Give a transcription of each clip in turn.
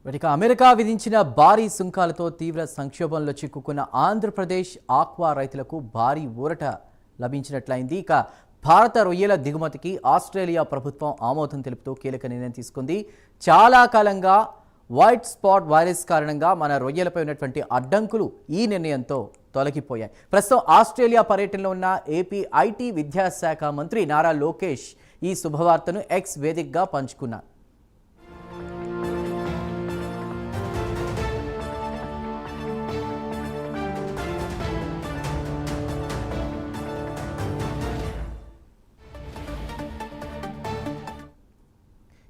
ఇక అమెరికా విధించిన భారీ సుంకాలతో తీవ్ర సంక్షోభంలో చిక్కుకున్న ఆంధ్రప్రదేశ్ ఆక్వా రైతులకు భారీ ఊరట లభించినట్లయింది. ఇక భారత రొయ్యల దిగుమతికి ఆస్ట్రేలియా ప్రభుత్వం ఆమోదం తెలుపుతూ కీలక నిర్ణయం తీసుకుంది. చాలా కాలంగా వైట్ స్పాట్ వైరస్ కారణంగా మన రొయ్యలపై ఉన్నటువంటి అడ్డంకులు ఈ నిర్ణయంతో తొలగిపోయాయి. ప్రస్తుతం ఆస్ట్రేలియా పర్యటనలో ఉన్న ఏపీ ఐటీ విద్యాశాఖ మంత్రి నారా లోకేష్ ఈ శుభవార్తను ఎక్స్ వేదికగా పంచుకున్నారు.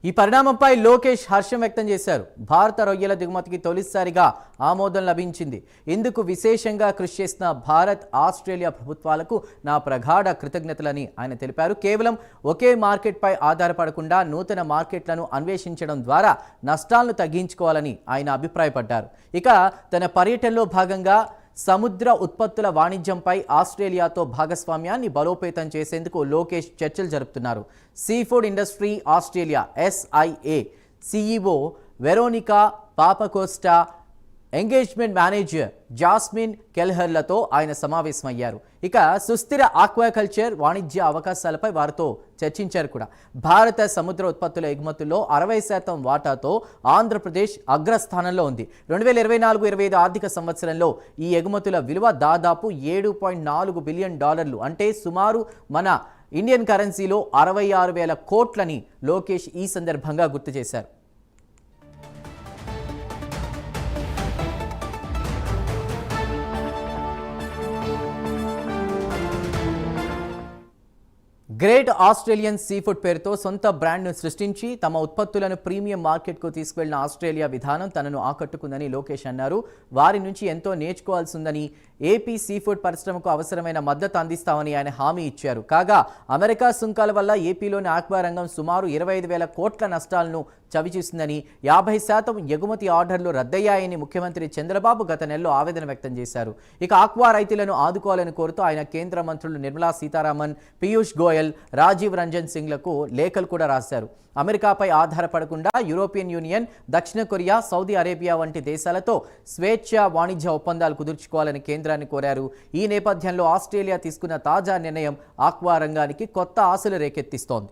ఈ పరిణామంపై లోకేష్ హర్షం వ్యక్తం చేశారు. భారత రొయ్యల దిగుమతికి తొలిసారిగా ఆమోదం లభించింది. ఇందుకు విశేషంగా కృషి చేసిన భారత్, ఆస్ట్రేలియా ప్రభుత్వాలకు నా ప్రగాఢ కృతజ్ఞతలని ఆయన తెలిపారు. కేవలం ఒకే మార్కెట్పై ఆధారపడకుండా నూతన మార్కెట్లను అన్వేషించడం ద్వారా నష్టాలను తగ్గించుకోవాలని ఆయన అభిప్రాయపడ్డారు. ఇక తన పర్యటనలో భాగంగా సముద్ర ఉత్పత్తుల వాణిజ్యంపై ఆస్ట్రేలియాతో భాగస్వామ్యాన్ని బలోపేతం చేసేందుకు లోకేష్ చర్చలు జరుపుతున్నారు. Sea food industry Australia SIA CEO Veronica Papakosta, engagement manager Jasmine కెల్హర్లతో ఆయన సమావేశమయ్యారు. ఇక సుస్థిర ఆక్వాకల్చర్ వాణిజ్య అవకాశాలపై వారితో చర్చించారు కూడా. భారత సముద్ర ఉత్పత్తుల ఎగుమతుల్లో 60% వాటాతో ఆంధ్రప్రదేశ్ అగ్రస్థానంలో ఉంది. 2024-25 ఆర్థిక సంవత్సరంలో ఈ ఎగుమతుల విలువ దాదాపు $7.4 బిలియన్, అంటే సుమారు మన ఇండియన్ కరెన్సీలో 66,000 కోట్లని లోకేష్ ఈ సందర్భంగా గుర్తు చేశారు. గ్రేట్ ఆస్ట్రేలియన్ సీఫుడ్ పేరుతో సొంత బ్రాండ్ను సృష్టించి తమ ఉత్పత్తులను ప్రీమియం మార్కెట్కు తీసుకువెళ్లిన ఆస్ట్రేలియా విధానం తనను ఆకట్టుకుందని లోకేష్ అన్నారు. వారి నుంచి ఎంతో నేర్చుకోవాల్సి ఉందని, ఏపీ సీఫుడ్ పరిశ్రమకు అవసరమైన మద్దతు అందిస్తామని ఆయన హామీ ఇచ్చారు. కాగా అమెరికా సుంకాల వల్ల ఏపీలోని ఆక్వా రంగం సుమారు 25,000 కోట్ల నష్టాలను చవిచూసిందని, 50% ఎగుమతి ఆర్డర్లు రద్దయ్యాయని ముఖ్యమంత్రి చంద్రబాబు గత నెలలో ఆవేదన వ్యక్తం చేశారు. ఇక ఆక్వా రైతులను ఆదుకోవాలని కోరుతూ ఆయన కేంద్ర మంత్రులు నిర్మలా సీతారామన్, పీయూష్ గోయల్, రాజీవ్ రంజన్ సింగ్లకు లేఖలు కూడా రాశారు. అమెరికాపై ఆధారపడకుండా యూరోపియన్ యూనియన్, దక్షిణ కొరియా, సౌదీ అరేబియా వంటి దేశాలతో స్వేచ్ఛ వాణిజ్య ఒప్పందాలు కుదుర్చుకోవాలని కేంద్రాన్ని కోరారు. ఈ నేపథ్యంలో ఆస్ట్రేలియా తీసుకున్న తాజా నిర్ణయం ఆక్వా రంగానికి కొత్త ఆశలు రేకెత్తిస్తోంది.